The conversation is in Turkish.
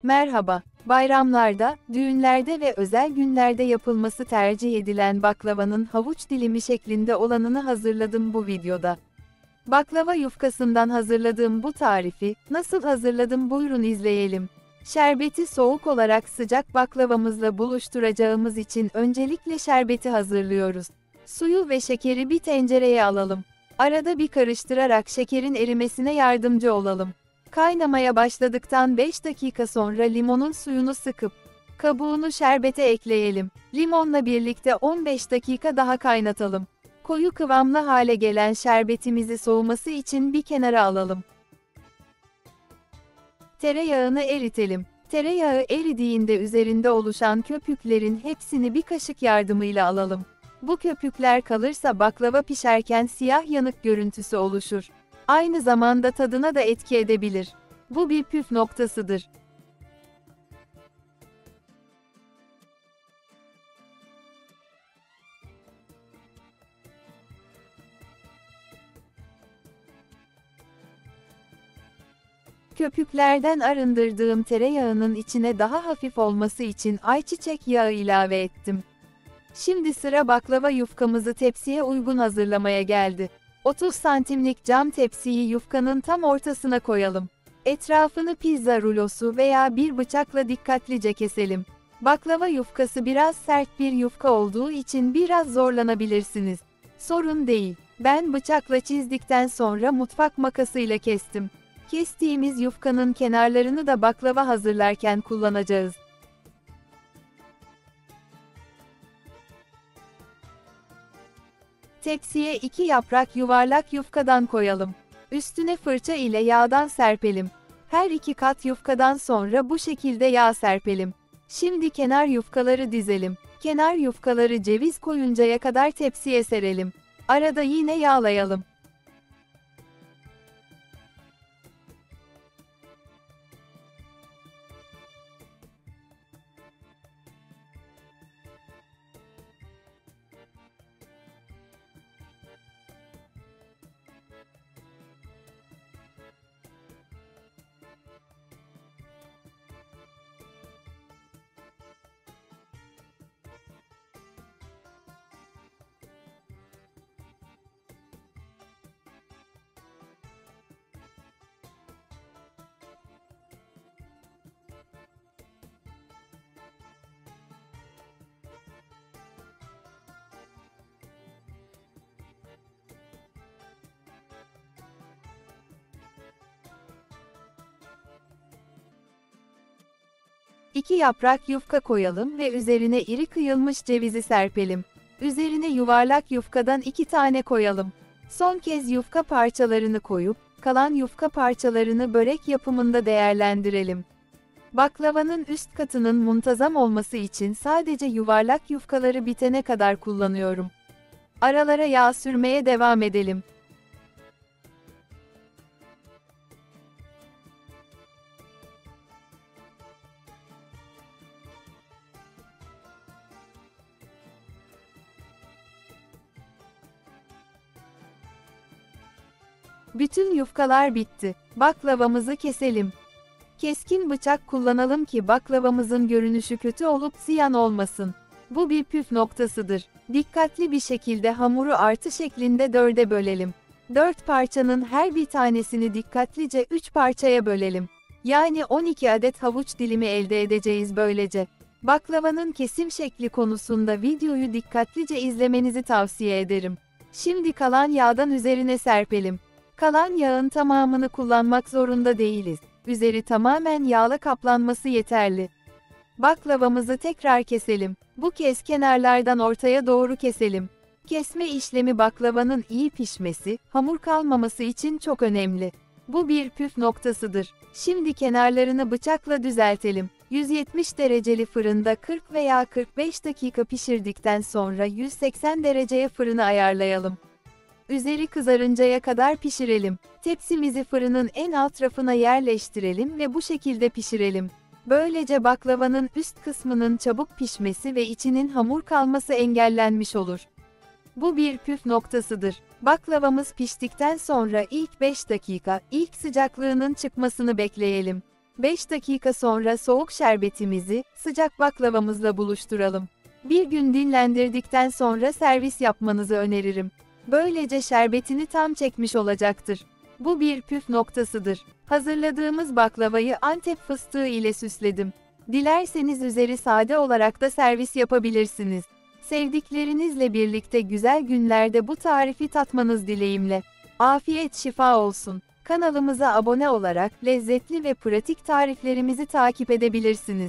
Merhaba, bayramlarda, düğünlerde ve özel günlerde yapılması tercih edilen baklavanın havuç dilimi şeklinde olanını hazırladım bu videoda. Baklava yufkasından hazırladığım bu tarifi, nasıl hazırladım buyurun izleyelim. Şerbeti soğuk olarak sıcak baklavamızla buluşturacağımız için öncelikle şerbeti hazırlıyoruz. Suyu ve şekeri bir tencereye alalım. Arada bir karıştırarak şekerin erimesine yardımcı olalım. Kaynamaya başladıktan 5 dakika sonra limonun suyunu sıkıp, kabuğunu şerbete ekleyelim. Limonla birlikte 15 dakika daha kaynatalım. Koyu kıvamlı hale gelen şerbetimizi soğuması için bir kenara alalım. Tereyağını eritelim. Tereyağı eridiğinde üzerinde oluşan köpüklerin hepsini bir kaşık yardımıyla alalım. Bu köpükler kalırsa baklava pişerken siyah yanık görüntüsü oluşur. Aynı zamanda tadına da etki edebilir. Bu bir püf noktasıdır. Köpüklerden arındırdığım tereyağının içine daha hafif olması için ayçiçek yağı ilave ettim. Şimdi sıra baklava yufkamızı tepsiye uygun hazırlamaya geldi. 30 santimlik cam tepsiyi yufkanın tam ortasına koyalım. Etrafını pizza rulosu veya bir bıçakla dikkatlice keselim. Baklava yufkası biraz sert bir yufka olduğu için biraz zorlanabilirsiniz. Sorun değil. Ben bıçakla çizdikten sonra mutfak makasıyla kestim. Kestiğimiz yufkanın kenarlarını da baklava hazırlarken kullanacağız. Tepsiye 2 yaprak yuvarlak yufkadan koyalım. Üstüne fırça ile yağdan serpelim. Her 2 kat yufkadan sonra bu şekilde yağ serpelim. Şimdi kenar yufkaları dizelim. Kenar yufkaları ceviz koyuncaya kadar tepsiye serelim. Arada yine yağlayalım. İki yaprak yufka koyalım ve üzerine iri kıyılmış cevizi serpelim. Üzerine yuvarlak yufkadan 2 tane koyalım. Son kez yufka parçalarını koyup, kalan yufka parçalarını börek yapımında değerlendirelim. Baklavanın üst katının muntazam olması için sadece yuvarlak yufkaları bitene kadar kullanıyorum. Aralara yağ sürmeye devam edelim. Bütün yufkalar bitti. Baklavamızı keselim. Keskin bıçak kullanalım ki baklavamızın görünüşü kötü olup ziyan olmasın. Bu bir püf noktasıdır. Dikkatli bir şekilde hamuru artı şeklinde 4'e bölelim. 4 parçanın her bir tanesini dikkatlice 3 parçaya bölelim. Yani 12 adet havuç dilimi elde edeceğiz böylece. Baklavanın kesim şekli konusunda videoyu dikkatlice izlemenizi tavsiye ederim. Şimdi kalan yağdan üzerine serpelim. Kalan yağın tamamını kullanmak zorunda değiliz. Üzeri tamamen yağla kaplanması yeterli. Baklavamızı tekrar keselim. Bu kez kenarlardan ortaya doğru keselim. Kesme işlemi baklavanın iyi pişmesi, hamur kalmaması için çok önemli. Bu bir püf noktasıdır. Şimdi kenarlarını bıçakla düzeltelim. 170 dereceli fırında 40 veya 45 dakika pişirdikten sonra 180 dereceye fırını ayarlayalım. Üzeri kızarıncaya kadar pişirelim. Tepsimizi fırının en alt rafına yerleştirelim ve bu şekilde pişirelim. Böylece baklavanın üst kısmının çabuk pişmesi ve içinin hamur kalması engellenmiş olur. Bu bir püf noktasıdır. Baklavamız piştikten sonra ilk 5 dakika, ilk sıcaklığının çıkmasını bekleyelim. 5 dakika sonra soğuk şerbetimizi, sıcak baklavamızla buluşturalım. Bir gün dinlendirdikten sonra servis yapmanızı öneririm. Böylece şerbetini tam çekmiş olacaktır. Bu bir püf noktasıdır. Hazırladığımız baklavayı Antep fıstığı ile süsledim. Dilerseniz üzeri sade olarak da servis yapabilirsiniz. Sevdiklerinizle birlikte güzel günlerde bu tarifi tatmanız dileğimle. Afiyet şifa olsun. Kanalımıza abone olarak lezzetli ve pratik tariflerimizi takip edebilirsiniz.